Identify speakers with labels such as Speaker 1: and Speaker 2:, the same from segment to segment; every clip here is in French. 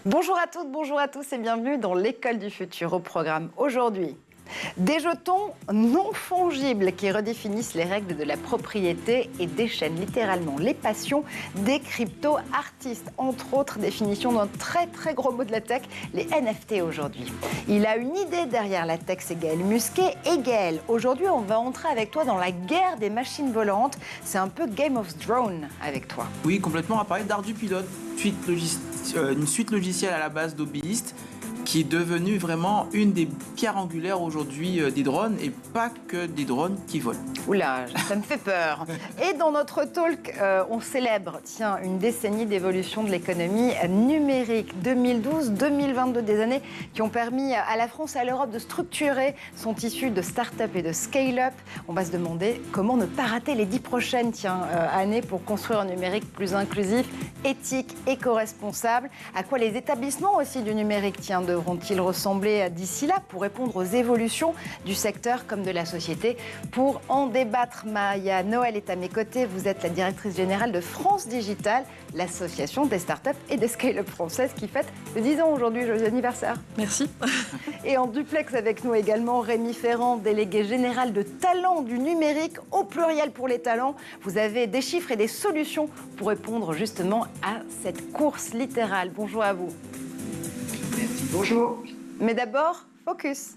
Speaker 1: Bonjour à toutes, bonjour à tous et bienvenue dans l'école du futur. Au programme aujourd'hui, des jetons non fongibles qui redéfinissent les règles de la propriété et déchaînent littéralement les passions des crypto-artistes. Entre autres, définition d'un très gros mot de la tech, les NFT aujourd'hui. Il a une idée derrière la tech, c'est Gaël Musquet. Et Gaël, aujourd'hui on va entrer avec toi dans la guerre des machines volantes. C'est un peu Game of Thrones avec toi.
Speaker 2: Oui, complètement. On va parler d'Art du Pilote, une suite logicielle à la base d'Hobbyist, qui est devenue vraiment une des pierres angulaires aujourd'hui des drones, et pas que des drones qui volent.
Speaker 1: Oula, ça me fait peur. Et dans notre talk, on célèbre, une décennie d'évolution de l'économie numérique. 2012-2022, des années qui ont permis à la France et à l'Europe de structurer son tissu de start-up et de scale-up. On va se demander comment ne pas rater les 10 prochaines années pour construire un numérique plus inclusif, éthique, éco-responsable. À quoi les établissements aussi du numérique devront-ils ressembler d'ici là pour répondre aux évolutions du secteur comme de la société? Pour en débattre, Maya Noël est à mes côtés. Vous êtes la directrice générale de France Digital, l'association des startups et des scale-up françaises qui fête les 10 ans aujourd'hui. Joyeux anniversaire.
Speaker 3: Merci.
Speaker 1: Et en duplex avec nous également Rémi Ferrand, délégué général de talent du numérique, au pluriel pour les talents. Vous avez des chiffres et des solutions pour répondre justement à cette course littérale. Bonjour à vous.
Speaker 4: Merci, bonjour.
Speaker 1: Mais d'abord, focus.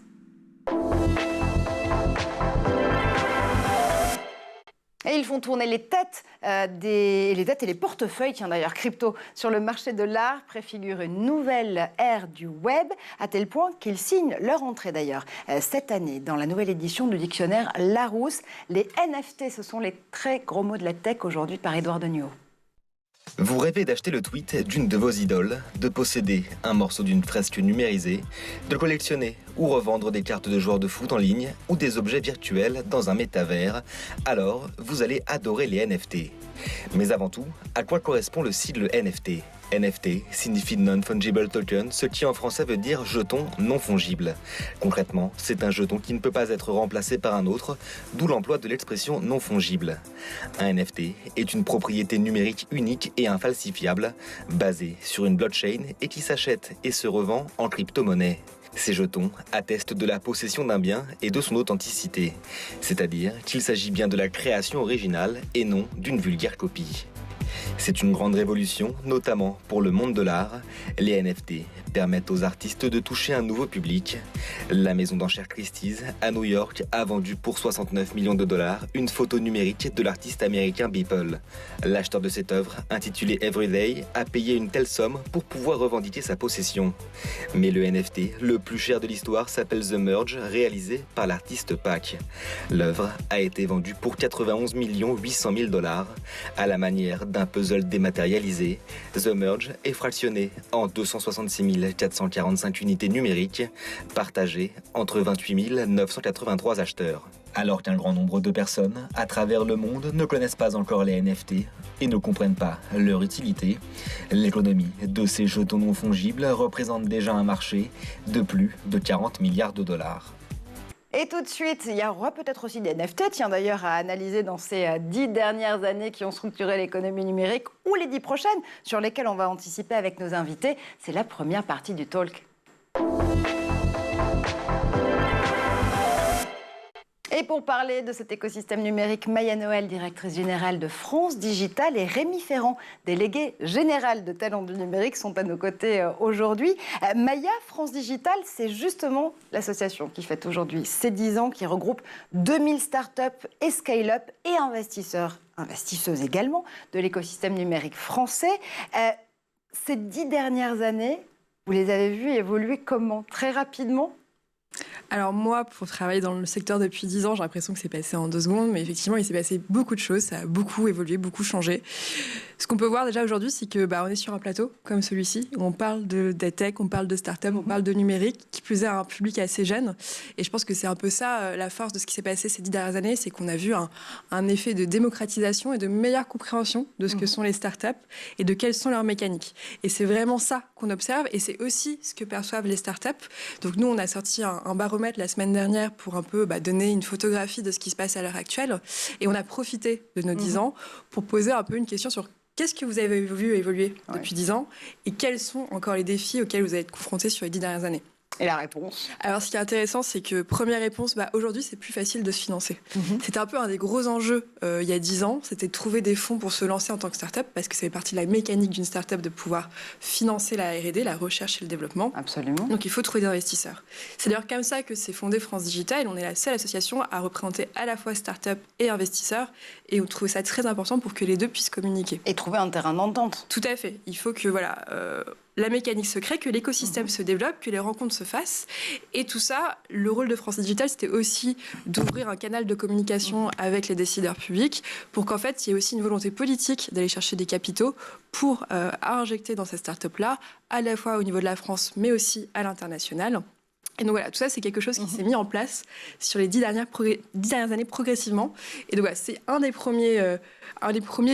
Speaker 1: Et ils font tourner les têtes, et les portefeuilles, d'ailleurs, crypto, sur le marché de l'art, préfigurent une nouvelle ère du web, à tel point qu'ils signent leur entrée, d'ailleurs, cette année, dans la nouvelle édition du dictionnaire Larousse. Les NFT, ce sont les très gros mots de la tech aujourd'hui par Édouard Deniau.
Speaker 5: Vous rêvez d'acheter le tweet d'une de vos idoles, de posséder un morceau d'une fresque numérisée, de collectionner ou revendre des cartes de joueurs de foot en ligne ou des objets virtuels dans un métavers, alors vous allez adorer les NFT. Mais avant tout, à quoi correspond le sigle NFT ? NFT signifie Non-Fungible Token, ce qui en français veut dire jeton non fongible. Concrètement, c'est un jeton qui ne peut pas être remplacé par un autre, d'où l'emploi de l'expression non fongible. Un NFT est une propriété numérique unique et infalsifiable, basée sur une blockchain et qui s'achète et se revend en crypto-monnaie. Ces jetons attestent de la possession d'un bien et de son authenticité, c'est-à-dire qu'il s'agit bien de la création originale et non d'une vulgaire copie. C'est une grande révolution, notamment pour le monde de l'art. Les NFT permettent aux artistes de toucher un nouveau public. La maison d'enchères Christie's à New York a vendu pour 69 millions de dollars une photo numérique de l'artiste américain Beeple. L'acheteur de cette œuvre, intitulée Everyday, a payé une telle somme pour pouvoir revendiquer sa possession. Mais le NFT le plus cher de l'histoire s'appelle The Merge, réalisé par l'artiste Pac. L'œuvre a été vendue pour 91 800 000 dollars, à la manière d'un puzzle dématérialisé. The Merge est fractionné en 266 445 unités numériques, partagées entre 28 983 acheteurs. Alors qu'un grand nombre de personnes à travers le monde ne connaissent pas encore les NFT et ne comprennent pas leur utilité, l'économie de ces jetons non fongibles représente déjà un marché de plus de 40 milliards de dollars.
Speaker 1: Et tout de suite, il y aura peut-être aussi des NFT, d'ailleurs, à analyser dans ces 10 dernières années qui ont structuré l'économie numérique, ou les 10 prochaines, sur lesquelles on va anticiper avec nos invités. C'est la première partie du talk. Et pour parler de cet écosystème numérique, Maya Noël, directrice générale de France Digital, et Rémi Ferrand, délégué général de Talent du numérique, sont à nos côtés aujourd'hui. Maya, France Digital, c'est justement l'association qui fête aujourd'hui ses 10 ans, qui regroupe 2000 startups et scale-up et investisseuses également, de l'écosystème numérique français. Ces 10 dernières années, vous les avez vues évoluer comment ? Très rapidement ?
Speaker 3: Alors moi, pour travailler dans le secteur depuis 10 ans, j'ai l'impression que c'est passé en 2 secondes, mais effectivement, il s'est passé beaucoup de choses, ça a beaucoup évolué, beaucoup changé. Ce qu'on peut voir déjà aujourd'hui, c'est que on est sur un plateau comme celui-ci, où on parle de tech, on parle de start-up, on parle de numérique, qui plus est à un public assez jeune. Et je pense que c'est un peu ça, la force de ce qui s'est passé ces 10 dernières années, c'est qu'on a vu un effet de démocratisation et de meilleure compréhension de ce que sont les start-up et de quelles sont leurs mécaniques. Et c'est vraiment ça qu'on observe, et c'est aussi ce que perçoivent les start-up. Donc nous, on a sorti un baromètre la semaine dernière pour un peu donner une photographie de ce qui se passe à l'heure actuelle. Et on a profité de nos 10 ans pour poser un peu une question sur qu'est-ce que vous avez vu évoluer depuis 10 ans et quels sont encore les défis auxquels vous allez être confrontés sur les 10 dernières années?
Speaker 1: Et la réponse?
Speaker 3: Alors, ce qui est intéressant, c'est que première réponse, aujourd'hui, c'est plus facile de se financer. C'était un peu un des gros enjeux il y a 10 ans, c'était de trouver des fonds pour se lancer en tant que start-up, parce que ça fait partie de la mécanique d'une start-up de pouvoir financer la R&D, la recherche et le développement.
Speaker 1: Absolument.
Speaker 3: Donc, il faut trouver des investisseurs. C'est d'ailleurs comme ça que s'est fondée France Digital. On est la seule association à représenter à la fois start-up et investisseurs, et on trouve ça très important pour que les deux puissent communiquer.
Speaker 1: Et trouver un terrain d'entente.
Speaker 3: Tout à fait. Il faut que la mécanique se crée, que l'écosystème se développe, que les rencontres se fassent. Et tout ça, le rôle de France Digital, c'était aussi d'ouvrir un canal de communication avec les décideurs publics pour qu'en fait, il y ait aussi une volonté politique d'aller chercher des capitaux pour injecter dans ces startups-là, à la fois au niveau de la France, mais aussi à l'international. Et donc voilà, tout ça, c'est quelque chose qui s'est mis en place sur les 10 dernières années progressivement. Et donc voilà, c'est un des premiers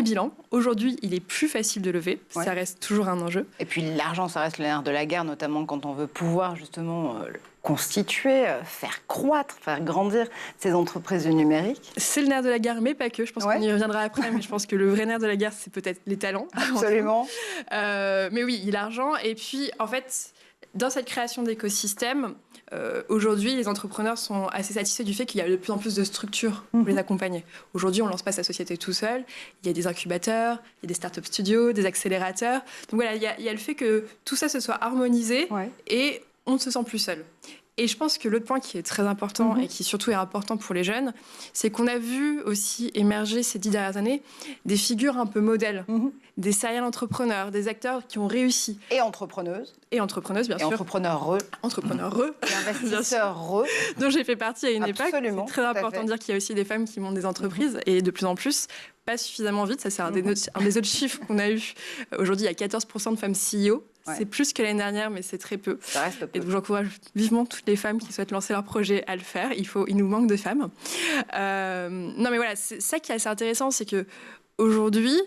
Speaker 3: bilans. Aujourd'hui, il est plus facile de lever. Ouais. Ça reste toujours un enjeu.
Speaker 1: Et puis l'argent, ça reste le nerf de la guerre, notamment quand on veut pouvoir justement constituer, faire croître, faire grandir ces entreprises du numérique.
Speaker 3: C'est le nerf de la guerre, mais pas que. Je pense qu'on y reviendra après, mais je pense que le vrai nerf de la guerre, c'est peut-être les talents.
Speaker 1: Absolument.
Speaker 3: Mais oui, l'argent. Et puis, en fait, dans cette création d'écosystème, aujourd'hui, les entrepreneurs sont assez satisfaits du fait qu'il y a de plus en plus de structures pour les accompagner. Aujourd'hui, on ne lance pas sa société tout seul. Il y a des incubateurs, il y a des start-up studios, des accélérateurs. Donc voilà, il y a le fait que tout ça se soit harmonisé et on ne se sent plus seul. Et je pense que l'autre point qui est très important et qui surtout est important pour les jeunes, c'est qu'on a vu aussi émerger ces 10 dernières années des figures un peu modèles, des serial entrepreneurs, des acteurs qui ont réussi.
Speaker 1: Et entrepreneuses.
Speaker 3: Et entrepreneuses, bien sûr.
Speaker 1: Et entrepreneurs-heureux.
Speaker 3: Entrepreneurs-heureux.
Speaker 1: Et investisseurs-heureux.
Speaker 3: Dont j'ai fait partie à une époque.
Speaker 1: Absolument.
Speaker 3: C'est très important de dire qu'il y a aussi des femmes qui montent des entreprises et de plus en plus. Pas suffisamment vite, ça c'est un des autres chiffres qu'on a eu. Aujourd'hui, il y a 14% de femmes CEO. C'est plus que l'année dernière, mais c'est très peu.
Speaker 1: Ça reste peu.
Speaker 3: Et donc j'encourage vivement toutes les femmes qui souhaitent lancer leur projet à le faire. Il nous manque de femmes. Non mais voilà, c'est ça qui est assez intéressant, c'est que aujourd'hui,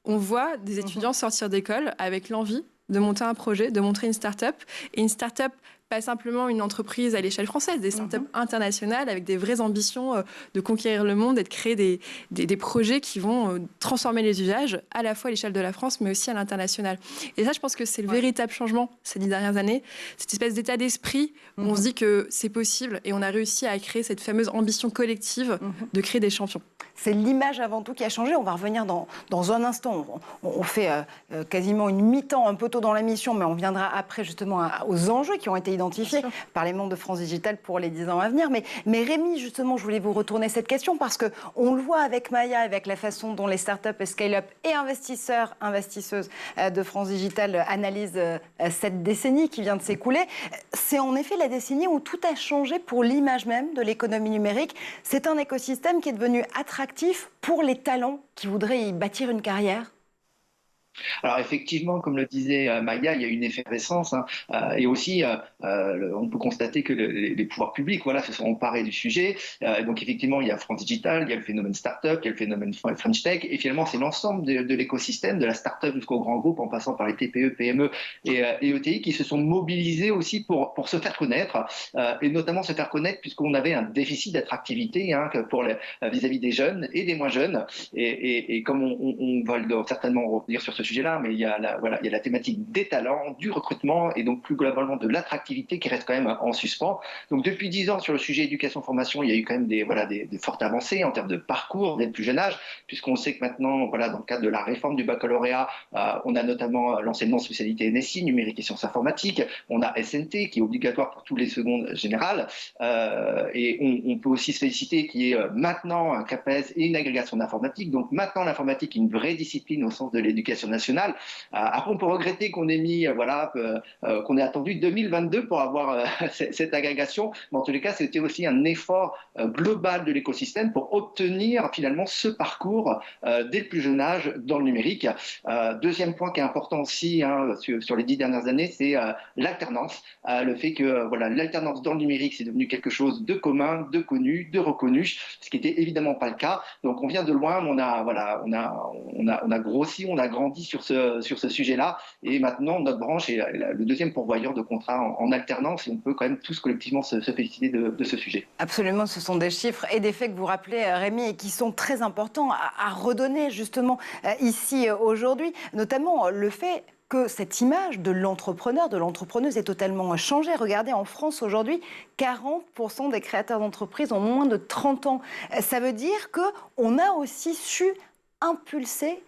Speaker 3: on voit des étudiants sortir d'école avec l'envie de monter un projet, de monter une start-up. Et une start-up, pas simplement une entreprise à l'échelle française, des startups internationales avec des vraies ambitions de conquérir le monde et de créer des projets qui vont transformer les usages à la fois à l'échelle de la France mais aussi à l'international. Et ça, je pense que c'est le véritable changement ces 10 dernières années, cette espèce d'état d'esprit où on se dit que c'est possible et on a réussi à créer cette fameuse ambition collective de créer des champions.
Speaker 1: C'est l'image avant tout qui a changé. On va revenir dans un instant. On fait quasiment une mi-temps un peu tôt dans l'émission, mais on viendra après justement aux enjeux qui ont été identifiés par les membres de France Digital pour les 10 ans à venir. Mais Rémi, justement, je voulais vous retourner cette question parce qu'on le voit avec Maya, avec la façon dont les startups et scale-up et investisseurs, investisseuses de France Digital analysent cette décennie qui vient de s'écouler. C'est en effet la décennie où tout a changé pour l'image même de l'économie numérique. C'est un écosystème qui est devenu attractif pour les talents qui voudraient y bâtir une carrière.
Speaker 4: Alors effectivement, comme le disait Maya, il y a une effervescence et aussi on peut constater que les pouvoirs publics se sont emparés du sujet. Donc effectivement, il y a France Digital, il y a le phénomène start-up, il y a le phénomène French Tech et finalement c'est l'ensemble de l'écosystème, de la start-up jusqu'au grand groupe en passant par les TPE, PME et ETI qui se sont mobilisés aussi pour se faire connaître et notamment se faire connaître puisqu'on avait un déficit d'attractivité vis-à-vis des jeunes et des moins jeunes et comme on va certainement revenir sur ce sujet-là, mais il y a la thématique des talents, du recrutement et donc plus globalement de l'attractivité qui reste quand même en suspens. Donc depuis 10 ans sur le sujet éducation-formation, il y a eu quand même des fortes avancées en termes de parcours dès le plus jeune âge, puisqu'on sait que maintenant, dans le cadre de la réforme du baccalauréat, on a notamment l'enseignement spécialité NSI, numérique et sciences informatiques, on a SNT qui est obligatoire pour tous les secondes générales, et on peut aussi se féliciter qu'il y ait maintenant un CAPES et une agrégation d'informatique. Donc maintenant l'informatique est une vraie discipline au sens de l'éducation nationale. Après, on peut regretter qu'on ait mis, qu'on ait attendu 2022 pour avoir cette agrégation. Mais en tous les cas, c'était aussi un effort global de l'écosystème pour obtenir finalement ce parcours dès le plus jeune âge dans le numérique. Deuxième point qui est important aussi sur les 10 dernières années, c'est l'alternance. Le fait que l'alternance dans le numérique, c'est devenu quelque chose de commun, de connu, de reconnu, ce qui n'était évidemment pas le cas. Donc on vient de loin, on a grossi, on a grandi approfondie sur ce sujet-là. Et maintenant, notre branche est le deuxième pourvoyeur de contrats en alternance, et on peut quand même tous collectivement se féliciter de ce sujet.
Speaker 1: Absolument, ce sont des chiffres et des faits que vous rappelez, Rémi, et qui sont très importants à redonner justement ici aujourd'hui, notamment le fait que cette image de l'entrepreneur, de l'entrepreneuse est totalement changée. Regardez, en France aujourd'hui, 40% des créateurs d'entreprises ont moins de 30 ans. Ça veut dire qu'on a aussi su impulser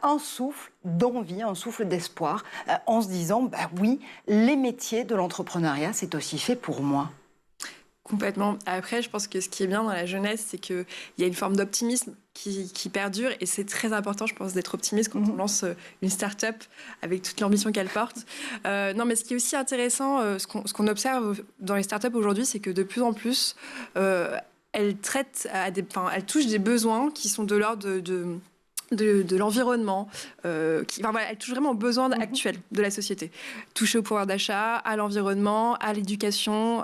Speaker 1: un souffle d'envie, un souffle d'espoir, en se disant, bah oui, les métiers de l'entrepreneuriat, c'est aussi fait pour moi.
Speaker 3: Complètement. Après, je pense que ce qui est bien dans la jeunesse, c'est qu'il y a une forme d'optimisme qui perdure, et c'est très important, je pense, d'être optimiste quand on lance une start-up avec toute l'ambition qu'elle porte. Non, mais ce qui est aussi intéressant, ce qu'on observe dans les start-up aujourd'hui, c'est que de plus en plus, elles touchent des besoins qui sont de l'ordre de l'environnement, elle touche vraiment aux besoins actuels de la société. Toucher au pouvoir d'achat, à l'environnement, à l'éducation.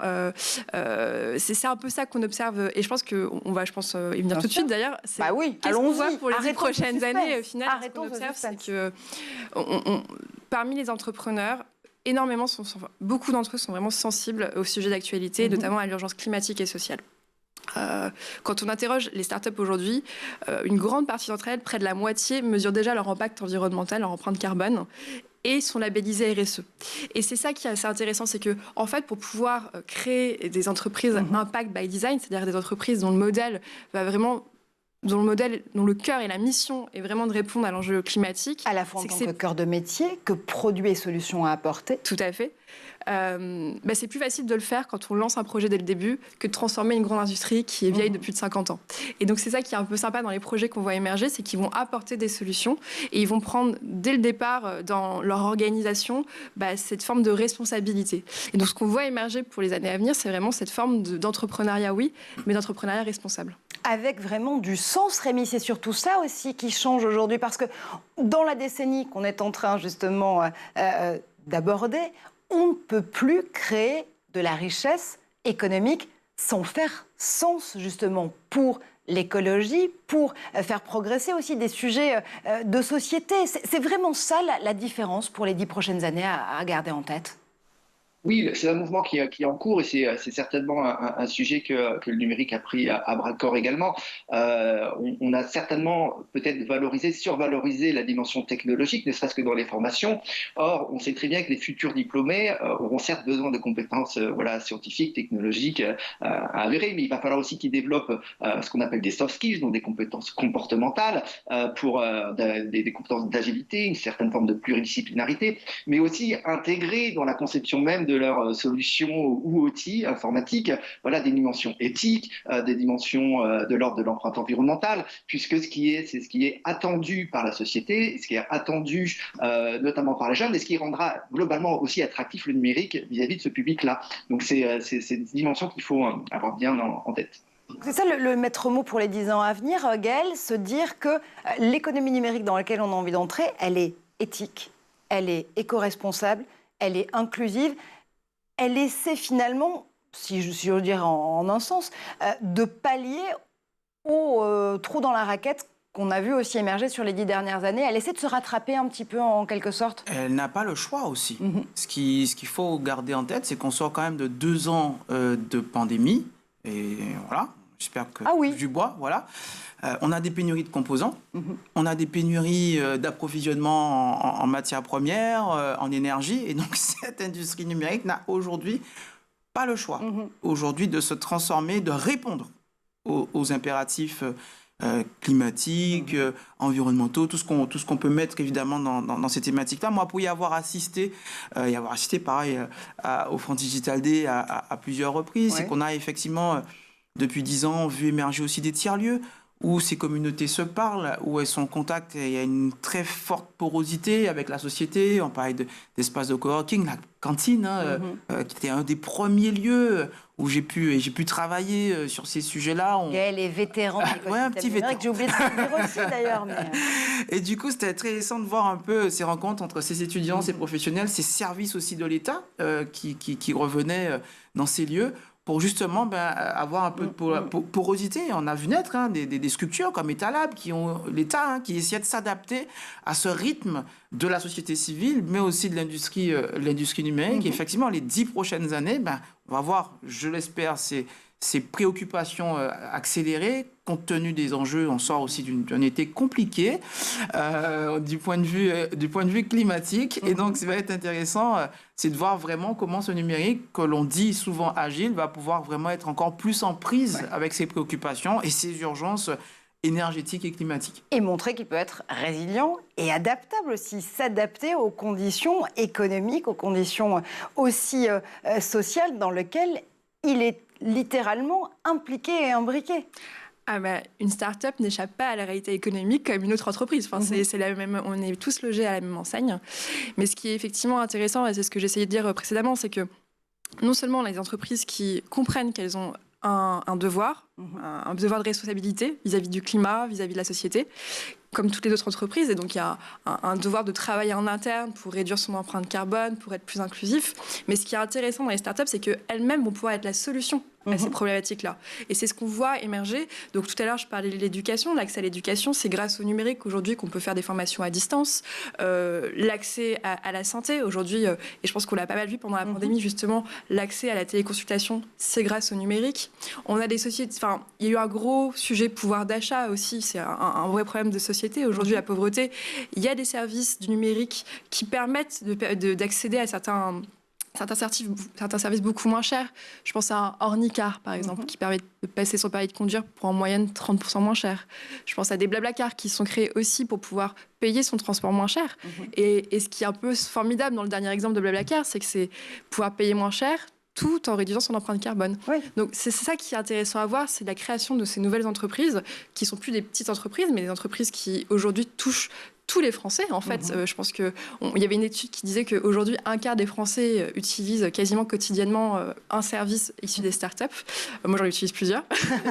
Speaker 3: C'est un peu ça qu'on observe, et je pense qu'on va, y venir tout de suite d'ailleurs.
Speaker 1: Bah oui,
Speaker 3: qu'est-ce qu'on voit pour les 10
Speaker 1: Arrêtons
Speaker 3: prochaines années, au final,
Speaker 1: Arrêtons
Speaker 3: ce qu'on observe,
Speaker 1: suspense.
Speaker 3: c'est que parmi les entrepreneurs, beaucoup d'entre eux sont vraiment sensibles au sujet d'actualité, notamment à l'urgence climatique et sociale. Quand on interroge les startups aujourd'hui, une grande partie d'entre elles, près de la moitié, mesurent déjà leur impact environnemental, leur empreinte carbone, et sont labellisées RSE. Et c'est ça qui est assez intéressant, c'est que, en fait, pour pouvoir créer des entreprises impact by design, c'est-à-dire des entreprises dont le modèle va vraiment, dont le cœur et la mission est vraiment de répondre à l'enjeu climatique.
Speaker 1: À la fois en tant que cœur de métier, que produits et solutions à apporter.
Speaker 3: Tout à fait. C'est plus facile de le faire quand on lance un projet dès le début que de transformer une grande industrie qui est vieille depuis 50 ans. Et donc c'est ça qui est un peu sympa dans les projets qu'on voit émerger, c'est qu'ils vont apporter des solutions et ils vont prendre dès le départ dans leur organisation cette forme de responsabilité. Et donc ce qu'on voit émerger pour les années à venir, c'est vraiment cette forme d'entrepreneuriat, oui, mais d'entrepreneuriat responsable.
Speaker 1: Avec vraiment du sens, Rémi, c'est surtout ça aussi qui change aujourd'hui, parce que dans la décennie qu'on est en train justement d'aborder, on ne peut plus créer de la richesse économique sans faire sens justement pour l'écologie, pour faire progresser aussi des sujets de société. C'est vraiment ça la différence pour les 10 prochaines années à garder en tête.
Speaker 4: Oui, c'est un mouvement qui est en cours, et c'est certainement un sujet que le numérique a pris à bras-le-corps également. On a certainement peut-être survalorisé la dimension technologique, ne serait-ce que dans les formations. Or, on sait très bien que les futurs diplômés auront certes besoin de compétences scientifiques, technologiques avérées, mais il va falloir aussi qu'ils développent ce qu'on appelle des soft skills, donc des compétences comportementales, pour des compétences d'agilité, une certaine forme de pluridisciplinarité, mais aussi intégrer dans la conception même de leurs solutions ou outils informatiques, des dimensions éthiques, des dimensions de l'ordre de l'empreinte environnementale, puisque c'est ce qui est attendu par la société, ce qui est attendu notamment par les jeunes, et ce qui rendra globalement aussi attractif le numérique vis-à-vis de ce public-là. Donc c'est une dimension qu'il faut avoir bien en tête.
Speaker 1: C'est ça le maître mot pour les 10 ans à venir, Gaëlle, se dire que l'économie numérique dans laquelle on a envie d'entrer, elle est éthique, elle est éco-responsable, elle est inclusive, elle essaie finalement, si je veux dire en un sens, de pallier au trou dans la raquette qu'on a vu aussi émerger sur les 10 dernières années. Elle essaie de se rattraper un petit peu en quelque sorte.
Speaker 2: Elle n'a pas le choix aussi. Ce qu'il faut garder en tête, c'est qu'on sort quand même de 2 ans de pandémie. Et voilà, j'espère que du bois, voilà. On a des pénuries de composants, on a des pénuries d'approvisionnement en matières premières, en énergie, et donc cette industrie numérique n'a aujourd'hui pas le choix aujourd'hui de se transformer, de répondre aux impératifs climatiques, environnementaux, tout ce qu'on peut mettre évidemment dans ces thématiques-là. Moi, pour y avoir assisté pareil au France Digital Day à plusieurs reprises, c'est qu'on a effectivement depuis 10 ans vu émerger aussi des tiers-lieux où ces communautés se parlent, où elles sont en contact, et il y a une très forte porosité avec la société. On parlait d'espaces de coworking, la cantine, qui était un des premiers lieux où j'ai pu travailler sur ces sujets-là.
Speaker 1: Gaëlle est vétéran.
Speaker 2: Un petit vétéran.
Speaker 1: J'ai oublié de le dire aussi d'ailleurs.
Speaker 2: Et du coup, c'était intéressant de voir un peu ces rencontres entre ces étudiants, ces professionnels, ces services aussi de l'État qui revenaient dans ces lieux, pour justement avoir un peu de porosité. On a vu naître des structures comme Etalab, l'État qui essaie de s'adapter à ce rythme de la société civile, mais aussi de l'industrie numérique. Et effectivement, les 10 prochaines années, on va voir, je l'espère, ces préoccupations accélérées, compte tenu des enjeux. On sort aussi d'un été compliqué du point de vue climatique. Et donc, ce qui va être intéressant, c'est de voir vraiment comment ce numérique, que l'on dit souvent agile, va pouvoir vraiment être encore plus en prise avec ses préoccupations et ses urgences énergétiques et climatiques.
Speaker 1: Et montrer qu'il peut être résilient et adaptable aussi, s'adapter aux conditions économiques, aux conditions aussi sociales dans lesquelles il est littéralement impliqué et imbriqué.
Speaker 3: Une start-up n'échappe pas à la réalité économique comme une autre entreprise. C'est la même, on est tous logés à la même enseigne. Mais ce qui est effectivement intéressant, et c'est ce que j'essayais de dire précédemment, c'est que non seulement on a des entreprises qui comprennent qu'elles ont un devoir, un devoir de responsabilité vis-à-vis du climat, vis-à-vis de la société, comme toutes les autres entreprises. Et donc, il y a un devoir de travailler en interne pour réduire son empreinte carbone, pour être plus inclusif. Mais ce qui est intéressant dans les startups, c'est qu'elles-mêmes vont pouvoir être la solution à ces problématiques-là. Et c'est ce qu'on voit émerger. Donc, tout à l'heure, je parlais de l'éducation. L'accès à l'éducation, c'est grâce au numérique aujourd'hui qu'on peut faire des formations à distance. L'accès à la santé, aujourd'hui, et je pense qu'on l'a pas mal vu pendant la pandémie, justement, l'accès à la téléconsultation, c'est grâce au numérique. On a des sociétés... Enfin, il y a eu un gros sujet pouvoir d'achat aussi. C'est un vrai problème de société. Aujourd'hui, la pauvreté, il y a des services du numérique qui permettent d'accéder à certains services beaucoup moins chers. Je pense à un Ornicar, par exemple, qui permet de passer son permis de conduire pour en moyenne 30% moins cher. Je pense à des Blablacar qui sont créés aussi pour pouvoir payer son transport moins cher. Et ce qui est un peu formidable dans le dernier exemple de Blablacar, c'est que c'est pouvoir payer moins cher tout en réduisant son empreinte carbone. Donc c'est ça qui est intéressant à voir, c'est la création de ces nouvelles entreprises qui sont plus des petites entreprises, mais des entreprises qui aujourd'hui touchent tous les Français, en fait. Je pense qu'il y avait une étude qui disait qu'aujourd'hui, un quart des Français utilisent quasiment quotidiennement un service issu des startups. Moi, j'en utilise plusieurs,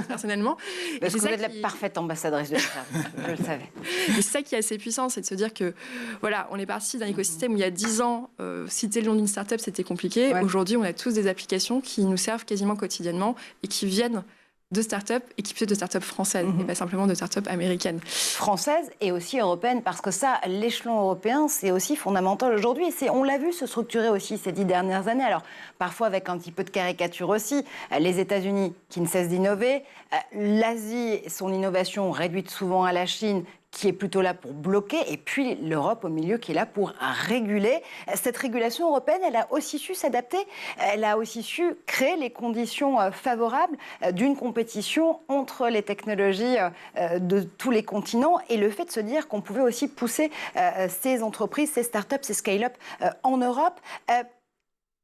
Speaker 3: personnellement.
Speaker 1: Parce que vous êtes la parfaite ambassadrice de ça, je le savais.
Speaker 3: Et c'est ça qui est assez puissant, c'est de se dire que, voilà, on est parti d'un écosystème où il y a 10 ans, citer le nom d'une startup, c'était compliqué. Aujourd'hui, on a tous des applications qui nous servent quasiment quotidiennement et qui viennent de start-up et qui peut être de start-up françaises et pas simplement de start-up américaines.
Speaker 1: Françaises et aussi européennes, parce que ça, l'échelon européen, c'est aussi fondamental aujourd'hui. On l'a vu se structurer aussi ces 10 dernières années. Alors, parfois avec un petit peu de caricature aussi. Les États-Unis qui ne cessent d'innover. L'Asie, son innovation réduite souvent à la Chine, qui est plutôt là pour bloquer, et puis l'Europe au milieu qui est là pour réguler. Cette régulation européenne, elle a aussi su s'adapter, elle a aussi su créer les conditions favorables d'une compétition entre les technologies de tous les continents, et le fait de se dire qu'on pouvait aussi pousser ces entreprises, ces startups, ces scale-up en Europe.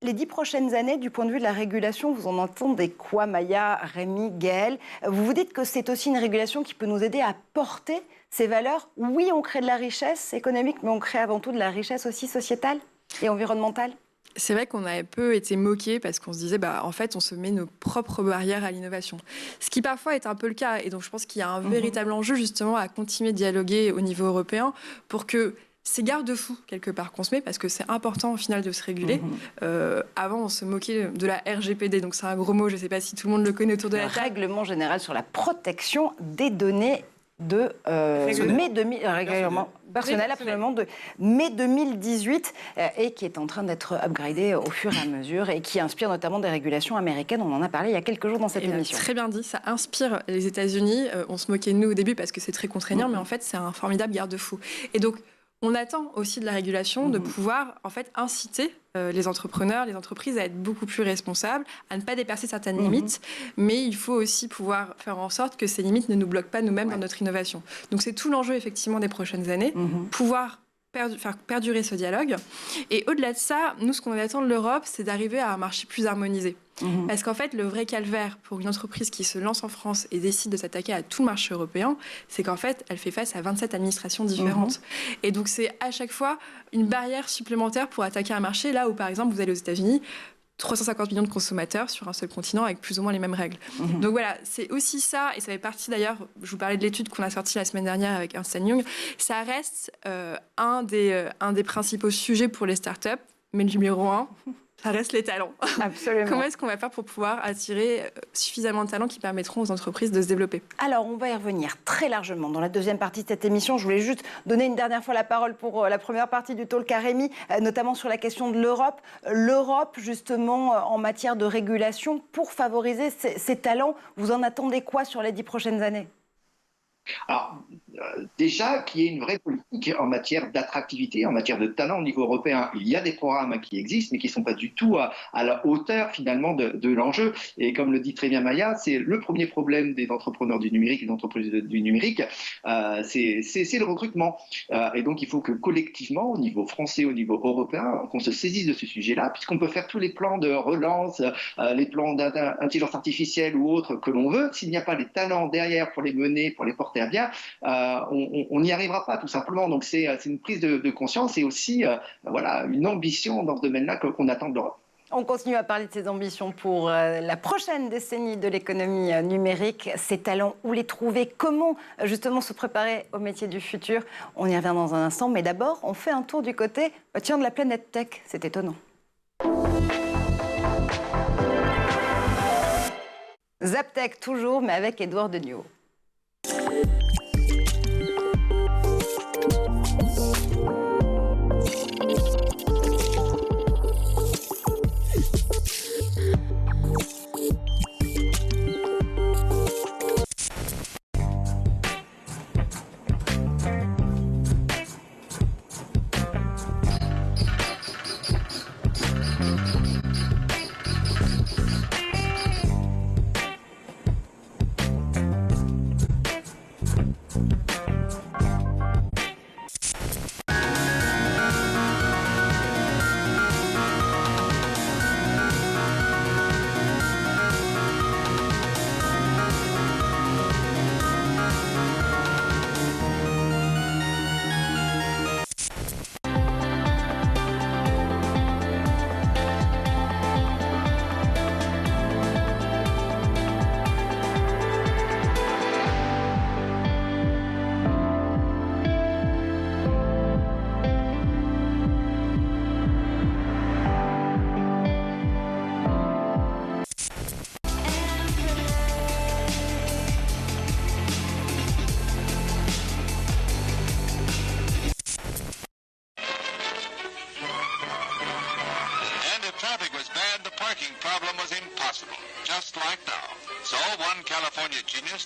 Speaker 1: Les 10 prochaines années, du point de vue de la régulation, vous en entendez quoi, Maya, Rémi, Gaël? Vous vous dites que c'est aussi une régulation qui peut nous aider à porter ces valeurs. Oui, on crée de la richesse économique, mais on crée avant tout de la richesse aussi sociétale et environnementale.
Speaker 3: C'est vrai qu'on a un peu été moqués parce qu'on se disait, en fait, on se met nos propres barrières à l'innovation. Ce qui parfois est un peu le cas. Et donc, je pense qu'il y a un véritable enjeu, justement, à continuer de dialoguer au niveau européen pour que ces garde-fous, quelque part, qu'on se met, parce que c'est important, au final, de se réguler. Avant, on se moquait de la RGPD, donc c'est un gros mot, je ne sais pas si tout le monde le connaît autour de la table.
Speaker 1: Règlement général sur la protection des données de mai 2000, règlement personnel absolument de mai 2018 et qui est en train d'être upgradé au fur et à mesure et qui inspire notamment des régulations américaines. On en a parlé il y a quelques jours dans cette émission.
Speaker 3: Très bien dit, ça inspire les États-Unis. On se moquait de nous au début parce que c'est très contraignant, mais en fait c'est un formidable garde-fou. Et donc on attend aussi de la régulation de pouvoir en fait inciter les entrepreneurs, les entreprises à être beaucoup plus responsables, à ne pas dépasser certaines limites, mais il faut aussi pouvoir faire en sorte que ces limites ne nous bloquent pas nous-mêmes dans notre innovation. Donc c'est tout l'enjeu effectivement des prochaines années, pouvoir faire perdurer ce dialogue. Et au-delà de ça, nous, ce qu'on attend de l'Europe, c'est d'arriver à un marché plus harmonisé. Parce qu'en fait, le vrai calvaire pour une entreprise qui se lance en France et décide de s'attaquer à tout le marché européen, c'est qu'en fait, elle fait face à 27 administrations différentes. Et donc, c'est à chaque fois une barrière supplémentaire pour attaquer un marché, là où, par exemple, vous allez aux États-Unis, 350 millions de consommateurs sur un seul continent avec plus ou moins les mêmes règles. Donc voilà, c'est aussi ça, et ça fait partie d'ailleurs, je vous parlais de l'étude qu'on a sortie la semaine dernière avec Ernst & Young, ça reste un des principaux sujets pour les startups, Mais le numéro 1, ça reste les talents.
Speaker 1: Absolument.
Speaker 3: Comment est-ce qu'on va faire pour pouvoir attirer suffisamment de talents qui permettront aux entreprises de se développer?
Speaker 1: Alors, on va y revenir très largement dans la deuxième partie de cette émission. Je voulais juste donner une dernière fois la parole pour la première partie du talk à Rémi, notamment sur la question de l'Europe. L'Europe, justement, en matière de régulation, pour favoriser ces talents, vous en attendez quoi sur les 10 prochaines années?
Speaker 4: Alors, déjà, qu'il y ait une vraie politique en matière d'attractivité, en matière de talent au niveau européen. Il y a des programmes qui existent, mais qui ne sont pas du tout à la hauteur, finalement, de l'enjeu. Et comme le dit très bien Maya, c'est le premier problème des entrepreneurs du numérique et des entreprises du numérique, c'est le recrutement. Et donc, il faut que collectivement, au niveau français, au niveau européen, qu'on se saisisse de ce sujet-là, puisqu'on peut faire tous les plans de relance, les plans d'intelligence artificielle ou autres que l'on veut. S'il n'y a pas les talents derrière pour les mener, pour les porter à bien, on n'y arrivera pas tout simplement. Donc c'est une prise de conscience et aussi voilà, une ambition dans ce domaine-là qu'on attend de l'Europe.
Speaker 1: On continue à parler de ces ambitions pour la prochaine décennie de l'économie numérique. Ces talents, où les trouver? Comment justement se préparer au métier du futur? On y revient dans un instant, mais d'abord on fait un tour du côté de la planète tech. C'est étonnant. Zaptech toujours, mais avec Édouard Deniau.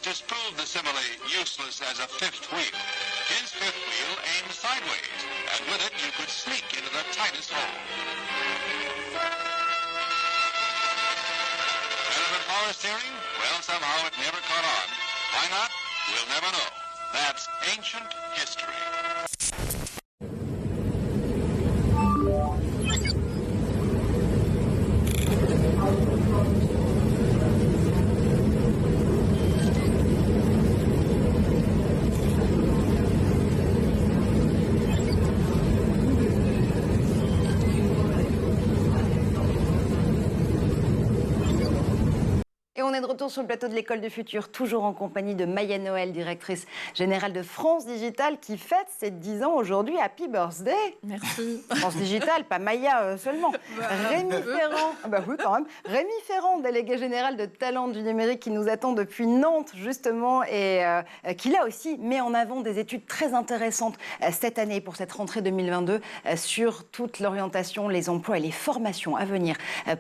Speaker 6: Disproved the simile useless as a fifth wheel. His fifth wheel aimed sideways, and with it you could sneak into the tightest hole. Better than power steering? Well, somehow it never caught on. Why not? We'll never know. That's ancient history.
Speaker 1: Et on est de retour sur le plateau de l'École du Futur, toujours en compagnie de Maya Noël, directrice générale de France Digital, qui fête ses 10 ans aujourd'hui. Happy birthday!
Speaker 3: Merci.
Speaker 1: France Digital, pas Maya seulement. Rémi Ferrand, oui quand même. Rémi Ferrand, délégué général de Talent du numérique, qui nous attend depuis Nantes justement, et qui là aussi met en avant des études très intéressantes cette année pour cette rentrée 2022 sur toute l'orientation, les emplois et les formations à venir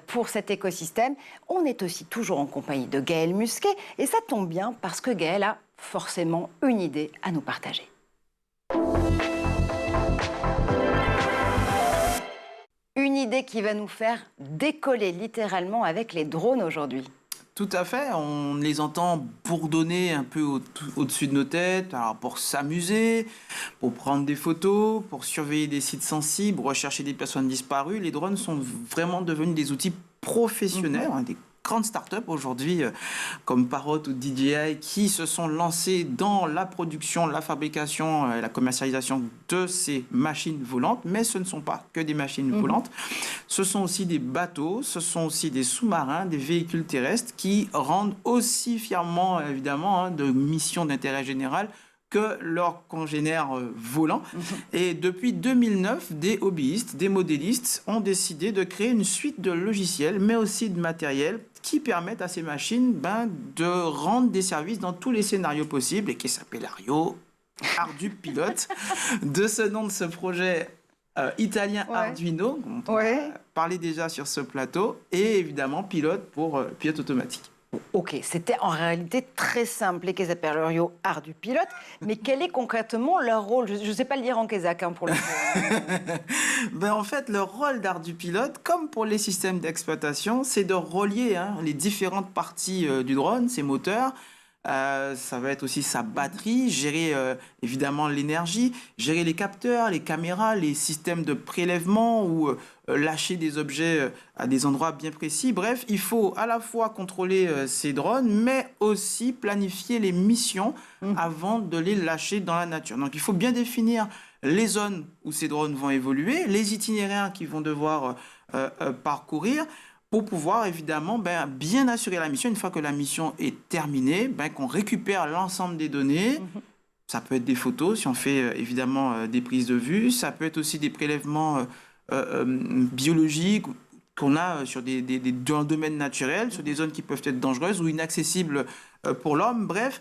Speaker 1: pour cet écosystème. On est aussi toujours en compagnie de Gaël Musquet, et ça tombe bien parce que Gaël a forcément une idée à nous partager. Une idée qui va nous faire décoller littéralement avec les drones aujourd'hui.
Speaker 2: Tout à fait, on les entend bourdonner un peu au-dessus de nos têtes, alors pour s'amuser, pour prendre des photos, pour surveiller des sites sensibles, rechercher des personnes disparues. Les drones sont vraiment devenus des outils professionnels, des grandes startups aujourd'hui comme Parrot ou DJI qui se sont lancés dans la production, la fabrication et la commercialisation de ces machines volantes, mais ce ne sont pas que des machines volantes, ce sont aussi des bateaux, ce sont aussi des sous-marins, des véhicules terrestres qui rendent aussi fièrement évidemment de missions d'intérêt général que leurs congénères volants. Et depuis 2009, des hobbyistes, des modélistes ont décidé de créer une suite de logiciels, mais aussi de matériel qui permettent à ces machines de rendre des services dans tous les scénarios possibles et qui s'appelle Ardu Pilote, de ce nom de ce projet italien Arduino, dont on a parlé déjà sur ce plateau, et évidemment pilote pour pilote automatique.
Speaker 1: Ok, c'était en réalité très simple, che s'appellent Ardu Pilote, mais quel est concrètement leur rôle? Je ne sais pas le dire en kazakh pour le coup.
Speaker 2: En fait, le rôle d'Ardu Pilote, comme pour les systèmes d'exploitation, c'est de relier les différentes parties du drone, ses moteurs. Ça va être aussi sa batterie, gérer évidemment l'énergie, gérer les capteurs, les caméras, les systèmes de prélèvement ou lâcher des objets à des endroits bien précis. Bref, il faut à la fois contrôler ces drones, mais aussi planifier les missions avant de les lâcher dans la nature. Donc il faut bien définir les zones où ces drones vont évoluer, les itinéraires qu'ils vont devoir parcourir, pour pouvoir évidemment bien assurer la mission. Une fois que la mission est terminée, qu'on récupère l'ensemble des données. Ça peut être des photos, si on fait évidemment des prises de vue. Ça peut être aussi des prélèvements biologiques qu'on a dans le domaine naturel, sur des zones qui peuvent être dangereuses ou inaccessibles pour l'homme. Bref,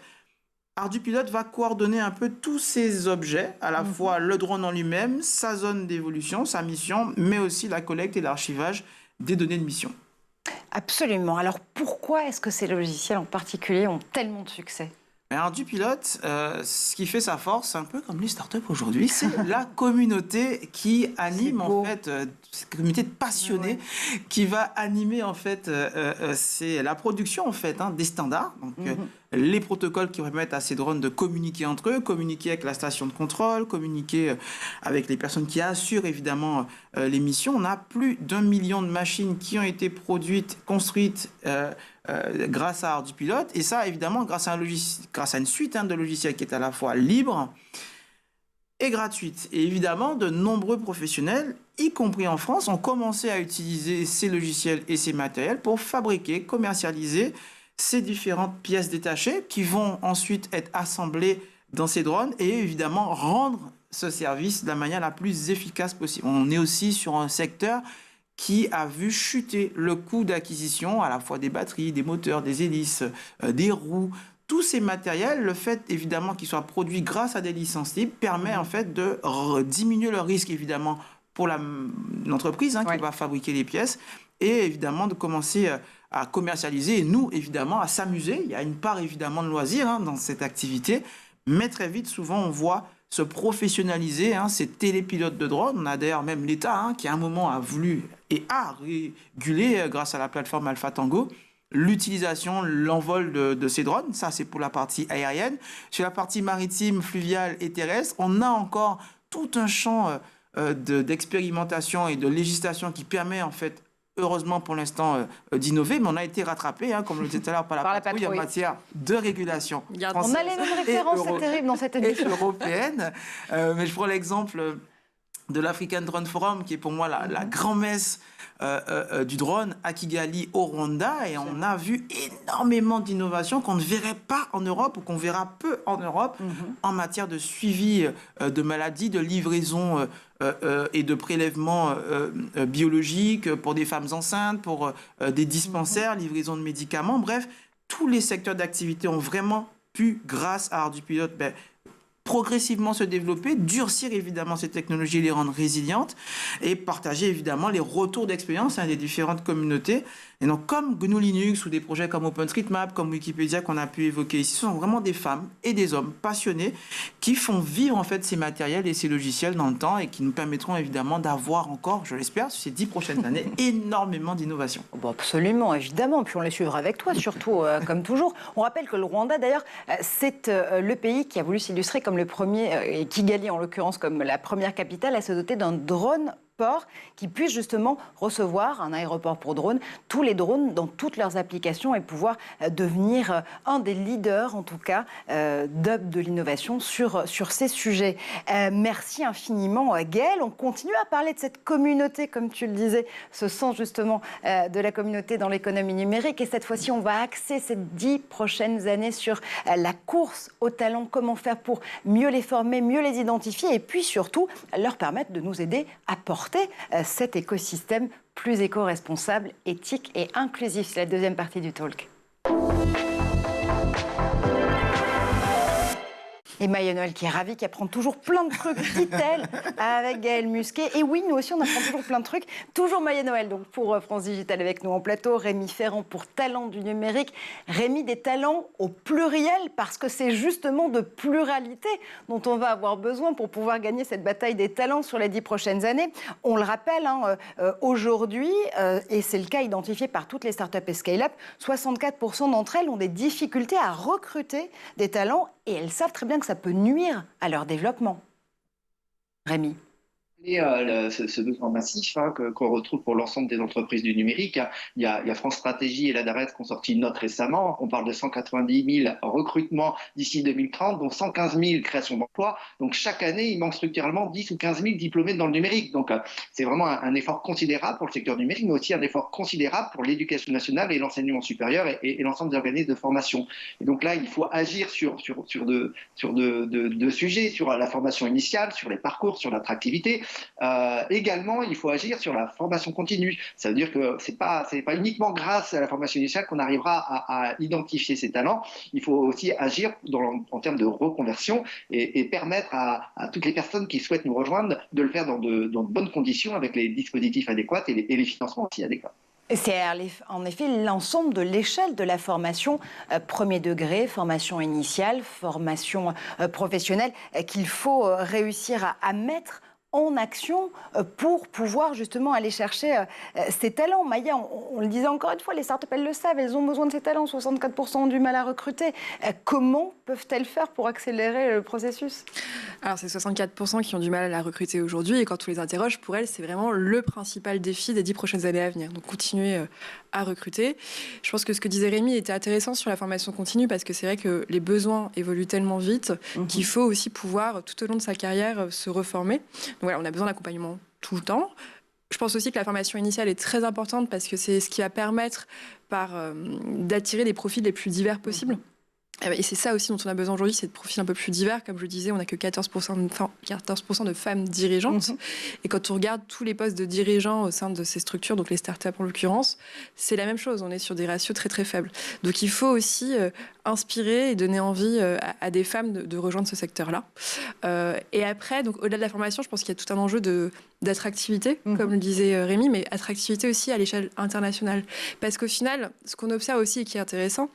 Speaker 2: Ardu Pilote va coordonner un peu tous ces objets, à la fois le drone en lui-même, sa zone d'évolution, sa mission, mais aussi la collecte et l'archivage des données de mission.
Speaker 1: Absolument. Alors pourquoi est-ce que ces logiciels en particulier ont tellement de succès?
Speaker 2: Ardu Pilote, ce qui fait sa force, un peu comme les startups aujourd'hui, c'est la communauté qui anime en fait, cette communauté de passionnés qui va animer en fait, c'est la production en fait des standards, donc les protocoles qui permettent à ces drones de communiquer entre eux, communiquer avec la station de contrôle, communiquer avec les personnes qui assurent évidemment les missions. On a plus d'1 million de machines qui ont été produites, construites grâce à Ardu Pilote, et ça évidemment grâce à une suite de logiciels qui est à la fois libre et gratuite. Et évidemment, de nombreux professionnels, y compris en France, ont commencé à utiliser ces logiciels et ces matériels pour fabriquer, commercialiser ces différentes pièces détachées qui vont ensuite être assemblées dans ces drones et évidemment rendre ce service de la manière la plus efficace possible. On est aussi sur un secteur qui a vu chuter le coût d'acquisition à la fois des batteries, des moteurs, des hélices, des roues. Tous ces matériels, le fait évidemment qu'ils soient produits grâce à des licences libres permet en fait de diminuer le risque évidemment pour l'entreprise qui va fabriquer les pièces et évidemment de commencer à commercialiser et nous évidemment à s'amuser. Il y a une part évidemment de loisir dans cette activité, mais très vite souvent on voit se professionnaliser ces télépilotes de drones. On a d'ailleurs même l'État qui à un moment a voulu et a régulé grâce à la plateforme Alpha Tango l'utilisation, l'envol de ces drones. Ça, c'est pour la partie aérienne. Sur la partie maritime, fluviale et terrestre, on a encore tout un champ d'expérimentation et de législation qui permet, en fait, heureusement pour l'instant, d'innover, mais on a été rattrapé, comme je le disais tout à l'heure, par la patrouille en matière de régulation.
Speaker 1: On a les mêmes références, c'est terrible dans cette émission.
Speaker 2: Européenne. Mais je prends l'exemple de l'African Drone Forum, qui est pour moi la grand-messe du drone à Kigali au Rwanda, et on a vu énormément d'innovations qu'on ne verrait pas en Europe ou qu'on verra peu en Europe en matière de suivi de maladies, de livraison et de prélèvements biologiques pour des femmes enceintes, pour des dispensaires, livraison de médicaments. Bref, tous les secteurs d'activité ont vraiment pu, grâce à Ardu Pilote, progressivement se développer, durcir évidemment ces technologies, les rendre résilientes et partager évidemment les retours d'expérience des différentes communautés. Et donc comme GNU Linux ou des projets comme OpenStreetMap, comme Wikipédia qu'on a pu évoquer ici, ce sont vraiment des femmes et des hommes passionnés qui font vivre en fait ces matériels et ces logiciels dans le temps et qui nous permettront évidemment d'avoir encore, je l'espère, sur ces 10 prochaines années, énormément d'innovations.
Speaker 1: Bon, absolument, évidemment. Puis on les suivra avec toi, surtout, comme toujours. On rappelle que le Rwanda, d'ailleurs, c'est le pays qui a voulu s'illustrer comme le premier, et Kigali en l'occurrence comme la première capitale à se doter d'un drone port qui puisse justement recevoir un aéroport pour drones, tous les drones dans toutes leurs applications et pouvoir devenir un des leaders, en tout cas, de l'innovation sur ces sujets. Merci infiniment, Gaëlle. On continue à parler de cette communauté, comme tu le disais, ce sens justement de la communauté dans l'économie numérique. Et cette fois-ci, on va axer ces 10 prochaines années sur la course aux talents, comment faire pour mieux les former, mieux les identifier et puis surtout leur permettre de nous aider à porter cet écosystème plus éco-responsable, éthique et inclusif. C'est la deuxième partie du talk. Et Maya Noël qui est ravie, qui apprend toujours plein de trucs, dit-elle, avec Gaëlle Musquet. Et oui, nous aussi, on apprend toujours plein de trucs. Toujours Maya Noël, donc pour France Digital avec nous en plateau. Rémi Ferrand pour Talents du numérique. Rémi, des talents au pluriel, parce que c'est justement de pluralité dont on va avoir besoin pour pouvoir gagner cette bataille des talents sur les 10 prochaines années. On le rappelle, aujourd'hui, et c'est le cas identifié par toutes les startups et scale-up, 64% d'entre elles ont des difficultés à recruter des talents et elles savent très bien que ça peut nuire à leur développement. Rémi.
Speaker 4: Et ce besoin massif qu'on retrouve pour l'ensemble des entreprises du numérique. Il y a France Stratégie et la DARES qui ont sorti une note récemment. On parle de 190 000 recrutements d'ici 2030, dont 115 000 créations d'emplois. Donc chaque année, il manque structurellement 10 ou 15 000 diplômés dans le numérique. Donc c'est vraiment un effort considérable pour le secteur numérique, mais aussi un effort considérable pour l'éducation nationale et l'enseignement supérieur et l'ensemble des organismes de formation. Et donc là, il faut agir sur deux sujets, sur la formation initiale, sur les parcours, sur l'attractivité. Également, il faut agir sur la formation continue. Ça veut dire que c'est pas uniquement grâce à la formation initiale qu'on arrivera à identifier ces talents. Il faut aussi agir en termes de reconversion et permettre à toutes les personnes qui souhaitent nous rejoindre de le faire dans de bonnes conditions avec les dispositifs adéquats et les financements aussi adéquats.
Speaker 1: C'est en effet l'ensemble de l'échelle de la formation premier degré, formation initiale, formation professionnelle qu'il faut réussir à mettre en action pour pouvoir justement aller chercher ces talents. Maya, on le disait encore une fois, les startups, elles le savent, elles ont besoin de ces talents, 64% ont du mal à recruter. Comment peuvent-elles faire pour accélérer le processus ?
Speaker 3: Alors, c'est 64% qui ont du mal à recruter aujourd'hui, et quand on les interroge, pour elles, c'est vraiment le principal défi des 10 prochaines années à venir. Donc, continuer à recruter. Je pense que ce que disait Rémi était intéressant sur la formation continue, parce que c'est vrai que les besoins évoluent tellement vite qu'il faut aussi pouvoir, tout au long de sa carrière, se reformer. Donc voilà, on a besoin d'accompagnement tout le temps. Je pense aussi que la formation initiale est très importante parce que c'est ce qui va permettre d'attirer les profils les plus divers possibles. Et c'est ça aussi dont on a besoin aujourd'hui, c'est de profils un peu plus divers. Comme je le disais, on n'a que 14% de femmes dirigeantes. Et quand on regarde tous les postes de dirigeants au sein de ces structures, donc les startups en l'occurrence, c'est la même chose. On est sur des ratios très très faibles. Donc il faut aussi inspirer et donner envie à des femmes de rejoindre ce secteur-là. Et après, donc au-delà de la formation, je pense qu'il y a tout un enjeu d'attractivité, comme le disait Rémi, mais attractivité aussi à l'échelle internationale. Parce qu'au final, ce qu'on observe aussi et qui est intéressant,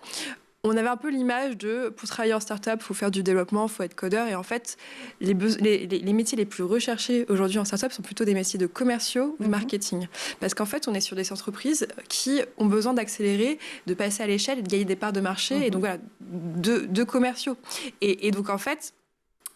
Speaker 3: on avait un peu l'image pour travailler en start-up, il faut faire du développement, il faut être codeur. Et en fait, les métiers les plus recherchés aujourd'hui en start-up sont plutôt des métiers de commerciaux ou de marketing. Parce qu'en fait, on est sur des entreprises qui ont besoin d'accélérer, de passer à l'échelle et de gagner des parts de marché. Et donc voilà, de commerciaux. Et donc en fait,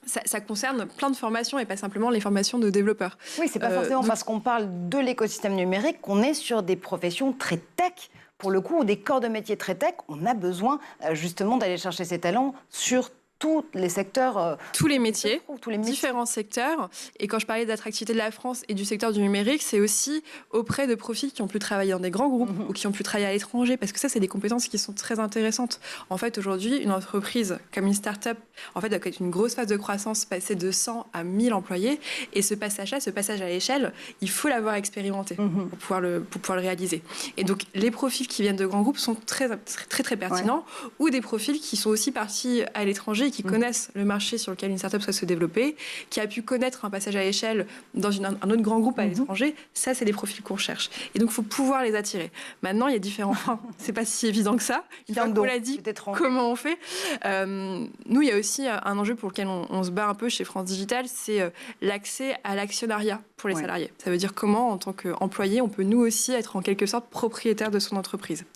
Speaker 3: ça concerne plein de formations et pas simplement les formations de développeurs.
Speaker 1: Oui, c'est pas forcément parce qu'on parle de l'écosystème numérique qu'on est sur des professions très tech. Pour le coup, des corps de métier très tech, on a besoin justement d'aller chercher ces talents sur tous les secteurs.
Speaker 3: Tous les métiers, différents secteurs. Et quand je parlais d'attractivité de la France et du secteur du numérique, c'est aussi auprès de profils qui ont pu travailler dans des grands groupes ou qui ont pu travailler à l'étranger, parce que ça, c'est des compétences qui sont très intéressantes. En fait, aujourd'hui, une entreprise comme une start-up, en fait, avec une grosse phase de croissance, passer de 100 à 1000 employés, et ce passage à l'échelle, il faut l'avoir expérimenté pour pouvoir le réaliser. Et donc, les profils qui viennent de grands groupes sont très, très, très pertinents, ou des profils qui sont aussi partis à l'étranger, qui connaissent le marché sur lequel une startup souhaite se développer, qui a pu connaître un passage à l'échelle dans un autre grand groupe à l'étranger. Ça, c'est des profils qu'on cherche. Et donc, il faut pouvoir les attirer. Maintenant, il y a différents freins. C'est pas si évident que ça. Une fois qu'on l'a dit, comment on fait ? Nous, il y a aussi un enjeu pour lequel on se bat un peu chez France Digital, c'est l'accès à l'actionnariat pour les salariés. Ça veut dire comment, en tant qu'employé, on peut nous aussi être en quelque sorte propriétaire de son entreprise.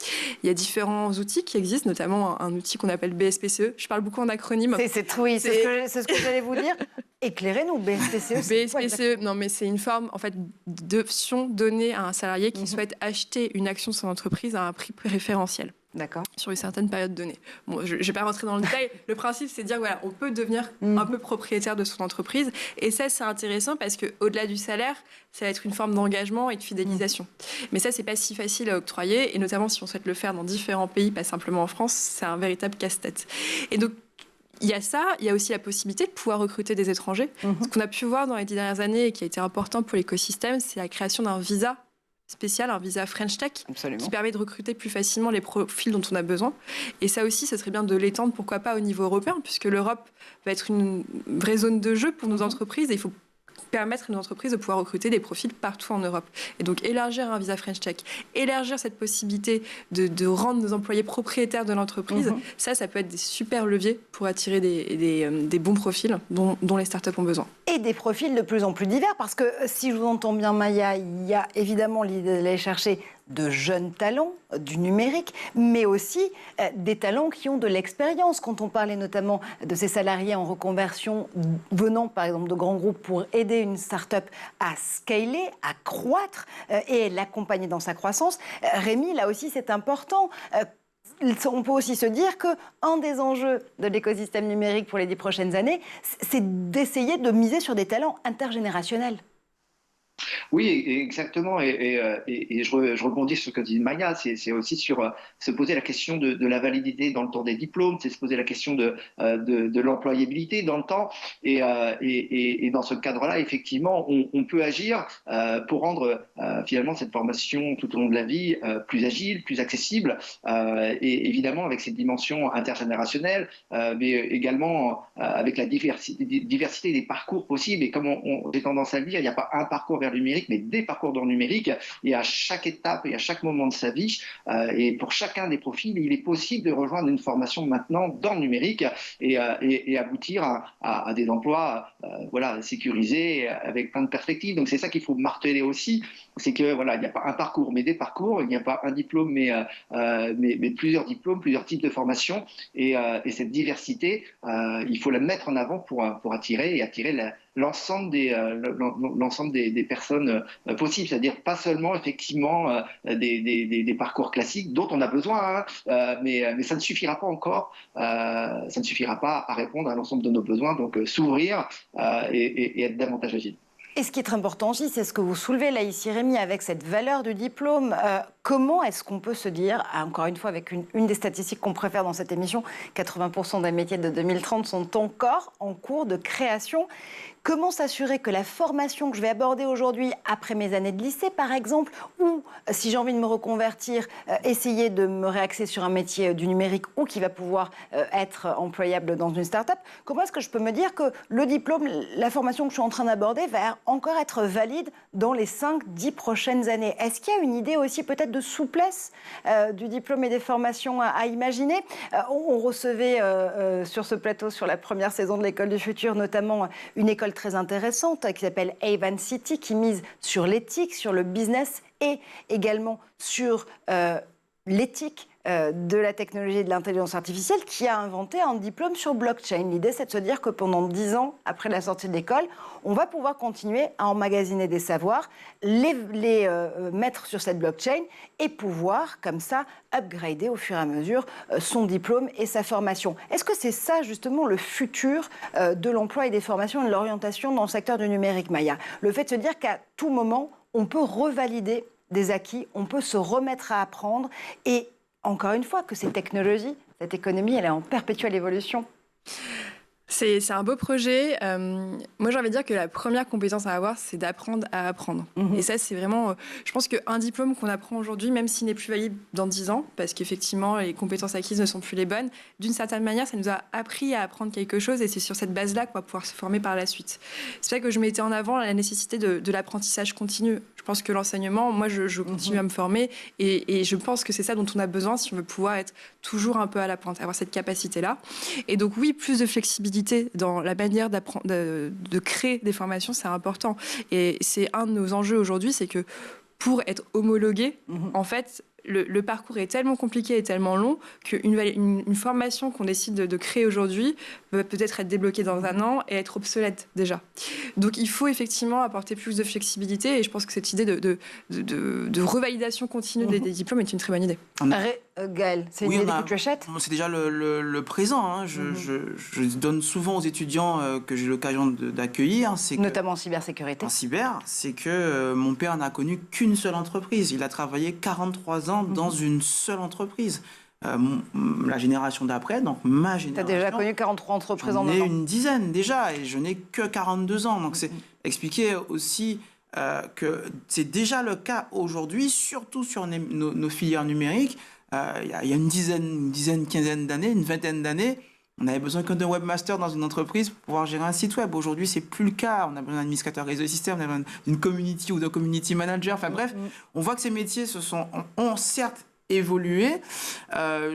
Speaker 3: Il y a différents outils qui existent, notamment un outil qu'on appelle BSPCE. Je parle beaucoup en acronyme.
Speaker 1: C'est ce que j'allais vous dire. Éclairez-nous, BSPCE.
Speaker 3: BSPCE, non, mais c'est une forme en fait d'option donnée à un salarié qui souhaite acheter une action de son entreprise à un prix préférentiel.
Speaker 1: D'accord.
Speaker 3: Sur une certaine période donnée. Bon, je ne vais pas rentrer dans le détail. Le principe, c'est de dire voilà, on peut devenir un peu propriétaire de son entreprise. Et ça, c'est intéressant parce qu'au-delà du salaire, ça va être une forme d'engagement et de fidélisation. Mais ça, c'est pas si facile à octroyer. Et notamment, si on souhaite le faire dans différents pays, pas simplement en France, c'est un véritable casse-tête. Et donc, il y a ça, il y a aussi la possibilité de pouvoir recruter des étrangers. Ce qu'on a pu voir dans les 10 dernières années et qui a été important pour l'écosystème, c'est la création d'un visa spécial, un visa French Tech, qui permet de recruter plus facilement les profils dont on a besoin. Et ça aussi, ce serait bien de l'étendre, pourquoi pas au niveau européen, puisque l'Europe va être une vraie zone de jeu pour nos entreprises et il faut permettre à nos entreprises de pouvoir recruter des profils partout en Europe. Et donc élargir un visa French Tech, élargir cette possibilité de rendre nos employés propriétaires de l'entreprise, ça peut être des super leviers pour attirer des bons profils dont les startups ont besoin.
Speaker 1: Et des profils de plus en plus divers, parce que si je vous entends bien, Maya, il y a évidemment l'idée d'aller chercher de jeunes talents du numérique, mais aussi des talents qui ont de l'expérience. Quand on parlait notamment de ces salariés en reconversion venant par exemple de grands groupes pour aider une start-up à scaler, à croître et l'accompagner dans sa croissance, Rémi, là aussi c'est important. On peut aussi se dire qu'un des enjeux de l'écosystème numérique pour les 10 prochaines années, c'est d'essayer de miser sur des talents intergénérationnels.
Speaker 4: Oui, exactement. Et je rebondis sur ce que dit Maya. C'est aussi sur se poser la question de la validité dans le temps des diplômes, c'est se poser la question de l'employabilité dans le temps. Et dans ce cadre-là, effectivement, on peut agir pour rendre finalement cette formation tout au long de la vie plus agile, plus accessible, et évidemment avec cette dimension intergénérationnelle, mais également avec la diversité des parcours possibles. Et comme j'ai tendance à le dire, il n'y a pas un parcours vers le numérique, mais des parcours dans le numérique. Et à chaque étape et à chaque moment de sa vie, et pour chacun des profils, il est possible de rejoindre une formation maintenant dans le numérique et aboutir à des emplois sécurisés avec plein de perspectives. Donc c'est ça qu'il faut marteler aussi, c'est que il n'y a pas un parcours, mais des parcours. Il n'y a pas un diplôme, mais plusieurs diplômes, plusieurs types de formations. Et cette diversité, il faut la mettre en avant pour attirer l'ensemble des personnes possibles, c'est-à-dire pas seulement effectivement des parcours classiques dont on a besoin, mais ça ne suffira pas encore, ça ne suffira pas à répondre à l'ensemble de nos besoins, donc s'ouvrir et être davantage agile.
Speaker 1: Et ce qui est très important aussi, c'est ce que vous soulevez là ici, Rémi, avec cette valeur du diplôme. Comment est-ce qu'on peut se dire, encore une fois, avec une des statistiques qu'on préfère dans cette émission, 80% des métiers de 2030 sont encore en cours de création. Comment s'assurer que la formation que je vais aborder aujourd'hui, après mes années de lycée par exemple, ou si j'ai envie de me reconvertir, essayer de me réaxer sur un métier du numérique ou qui va pouvoir être employable dans une start-up, comment est-ce que je peux me dire que le diplôme, la formation que je suis en train d'aborder va encore être valide dans les 5-10 prochaines années? Est-ce qu'il y a une idée aussi peut-être de souplesse du diplôme et des formations à imaginer? On recevait sur ce plateau, sur la première saison de l'École du Futur, notamment une école très intéressante qui s'appelle Haven City, qui mise sur l'éthique, sur le business et également sur l'éthique de la technologie et de l'intelligence artificielle, qui a inventé un diplôme sur blockchain. L'idée, c'est de se dire que pendant 10 ans, après la sortie de l'école, on va pouvoir continuer à emmagasiner des savoirs, les mettre sur cette blockchain et pouvoir, comme ça, upgrader au fur et à mesure son diplôme et sa formation. Est-ce que c'est ça, justement, le futur de l'emploi et des formations et de l'orientation dans le secteur du numérique, Maya? Le fait de se dire qu'à tout moment, on peut revalider des acquis, on peut se remettre à apprendre et encore une fois, que ces technologies, cette économie, elle est en perpétuelle évolution.
Speaker 3: C'est un beau projet. Moi, j'ai envie de dire que la première compétence à avoir, c'est d'apprendre à apprendre. Et ça, c'est vraiment... je pense qu'un diplôme qu'on apprend aujourd'hui, même s'il n'est plus valide dans 10 ans, parce qu'effectivement, les compétences acquises ne sont plus les bonnes, d'une certaine manière, ça nous a appris à apprendre quelque chose et c'est sur cette base-là qu'on va pouvoir se former par la suite. C'est vrai que je mettais en avant la nécessité de l'apprentissage continu. Je pense que l'enseignement, moi, je continue à me former et je pense que c'est ça dont on a besoin si on veut pouvoir être toujours un peu à la pointe, avoir cette capacité-là. Et donc, oui, plus de flexibilité dans la manière de créer des formations, c'est important. Et c'est un de nos enjeux aujourd'hui, c'est que pour être homologué, en fait, le parcours est tellement compliqué et tellement long qu'une formation qu'on décide de créer aujourd'hui peut peut-être être débloquée dans un an et être obsolète déjà. Donc il faut effectivement apporter plus de flexibilité et je pense que cette idée de revalidation continue des diplômes est une très bonne idée.
Speaker 1: Gaël, c'est une idée que tu achètes ?
Speaker 2: C'est déjà le présent. Hein. Je donne souvent aux étudiants que j'ai l'occasion d'accueillir.
Speaker 1: Notamment en cybersécurité.
Speaker 2: En cyber, c'est que mon père n'a connu qu'une seule entreprise. Il a travaillé 43 ans dans une seule entreprise. La génération d'après, donc ma génération...
Speaker 1: Tu as déjà connu 43 entreprises en 9 ans.
Speaker 2: J'en ai une dizaine déjà et je n'ai que 42 ans. Donc c'est expliquer aussi que c'est déjà le cas aujourd'hui, surtout sur nos filières numériques. Il y a une dizaine, quinzaine d'années, une vingtaine d'années, on avait besoin que d'un webmaster dans une entreprise pour pouvoir gérer un site web. Aujourd'hui, c'est plus le cas. On a besoin d'un administrateur réseau système, on a besoin d'une community ou d'un community manager. Enfin bref, on voit que ces métiers ont certes évolué.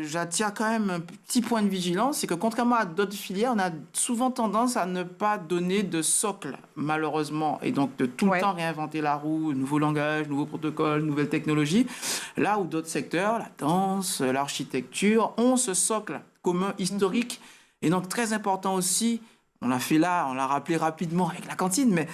Speaker 2: J'attire quand même un petit point de vigilance, c'est que contrairement à d'autres filières, on a souvent tendance à ne pas donner de socle, malheureusement, et donc de tout le temps réinventer la roue, nouveaux langages, nouveaux protocoles, nouvelles technologies. Là où d'autres secteurs, la danse, l'architecture, ont ce socle commun historique, et donc très important aussi, on l'a fait là, on l'a rappelé rapidement avec la cantine, mais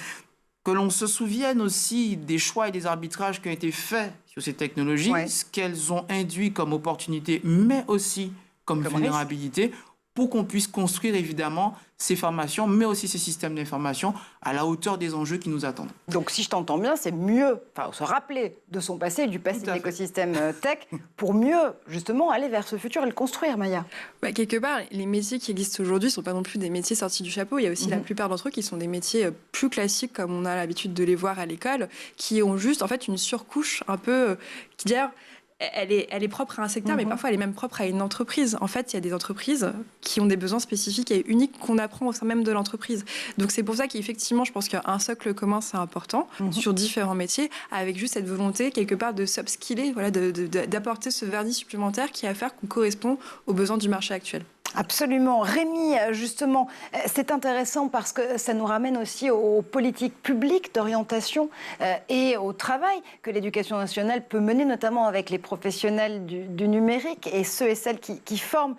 Speaker 2: que l'on se souvienne aussi des choix et des arbitrages qui ont été faits sur ces technologies, ce qu'elles ont induit comme opportunité, mais aussi comme vulnérabilité, pour qu'on puisse construire évidemment ces formations, mais aussi ces systèmes d'information à la hauteur des enjeux qui nous attendent.
Speaker 1: Donc si je t'entends bien, c'est mieux se rappeler de son passé, du passé de l'écosystème tech, pour mieux justement aller vers ce futur et le construire, Maya.
Speaker 3: Quelque part, les métiers qui existent aujourd'hui ne sont pas non plus des métiers sortis du chapeau. Il y a aussi la plupart d'entre eux qui sont des métiers plus classiques, comme on a l'habitude de les voir à l'école, qui ont juste en fait une surcouche un peu qui d'ailleurs elle est propre à un secteur, mais parfois elle est même propre à une entreprise. En fait, il y a des entreprises qui ont des besoins spécifiques et uniques qu'on apprend au sein même de l'entreprise. Donc c'est pour ça qu'effectivement, je pense qu'un socle commun, c'est important sur différents métiers, avec juste cette volonté, quelque part, de s'upskiller, d'apporter ce vernis supplémentaire qui va faire qu'on correspond aux besoins du marché actuel.
Speaker 1: Absolument. Rémi, justement, c'est intéressant parce que ça nous ramène aussi aux politiques publiques d'orientation et au travail que l'éducation nationale peut mener, notamment avec les professionnels du numérique et ceux et celles qui forment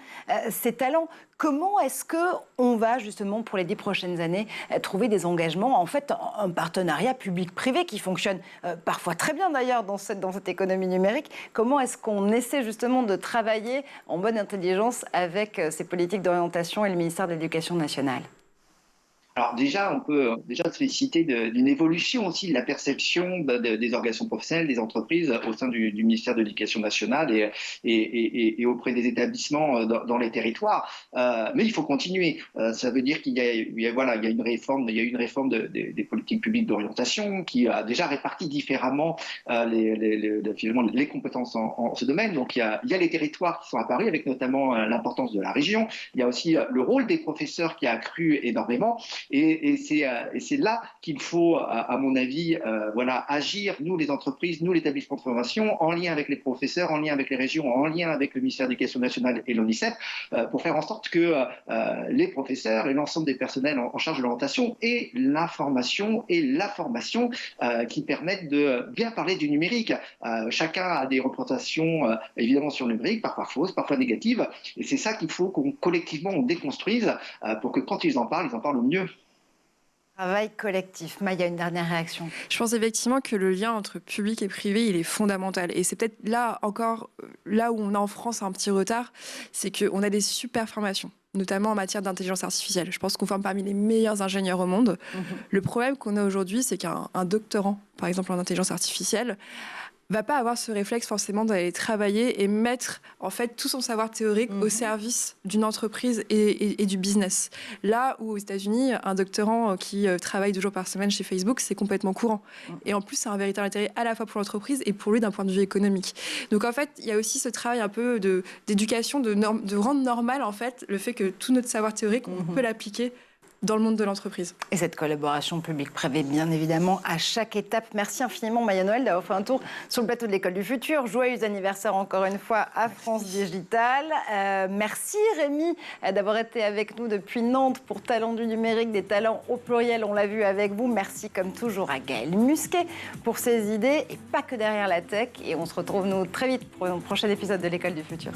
Speaker 1: ces talents. Comment est-ce qu'on va, justement, pour les 10 prochaines années, trouver des engagements, en fait, un partenariat public-privé qui fonctionne parfois très bien, d'ailleurs, dans cette économie numérique. Comment est-ce qu'on essaie, justement, de travailler en bonne intelligence avec ces politiques d'orientation et le ministère de l'Éducation nationale ?
Speaker 4: Alors déjà, on peut déjà se féliciter d'une évolution aussi de la perception des organisations professionnelles, des entreprises au sein du ministère de l'Éducation nationale et auprès des établissements dans les territoires. Mais il faut continuer. Ça veut dire qu'il y a une réforme, des politiques publiques d'orientation qui a déjà réparti différemment les compétences en ce domaine. Donc il y a les territoires qui sont apparus avec notamment l'importance de la région. Il y a aussi le rôle des professeurs qui a accru énormément. Et c'est là qu'il faut, à mon avis, agir, nous les entreprises, nous l'établissement de formation, en lien avec les professeurs, en lien avec les régions, en lien avec le ministère de l'Éducation nationale et l'ONICEP, pour faire en sorte que les professeurs et l'ensemble des personnels en charge de l'orientation aient l'information et la formation qui permettent de bien parler du numérique. Chacun a des représentations évidemment sur le numérique, parfois fausses, parfois négatives, et c'est ça qu'il faut qu'on collectivement on déconstruise pour que quand ils en parlent au mieux.
Speaker 1: Travail collectif. Maya, une dernière réaction.
Speaker 3: Je pense effectivement que le lien entre public et privé, il est fondamental. Et c'est peut-être là encore, là où on a en France un petit retard, c'est qu'on a des super formations, notamment en matière d'intelligence artificielle. Je pense qu'on forme parmi les meilleurs ingénieurs au monde. Le problème qu'on a aujourd'hui, c'est qu'un doctorant, par exemple en intelligence artificielle, va pas avoir ce réflexe forcément d'aller travailler et mettre en fait tout son savoir théorique au service d'une entreprise et du business. Là où aux États-Unis, un doctorant qui travaille 2 jours par semaine chez Facebook, c'est complètement courant. Et en plus, c'est un véritable intérêt à la fois pour l'entreprise et pour lui d'un point de vue économique. Donc en fait, il y a aussi ce travail un peu d'éducation, de rendre normal en fait le fait que tout notre savoir théorique, on peut l'appliquer dans le monde de l'entreprise.
Speaker 1: Et cette collaboration public-privé, bien évidemment, à chaque étape. Merci infiniment, Maya Noël, d'avoir fait un tour sur le plateau de l'École du Futur. Joyeux anniversaire encore une fois à France Digital. Merci Rémi d'avoir été avec nous depuis Nantes pour Talents du numérique, des talents au pluriel, on l'a vu avec vous. Merci comme toujours à Gaël Musquet pour ses idées et pas que derrière la tech. Et on se retrouve nous très vite pour un prochain épisode de l'École du Futur.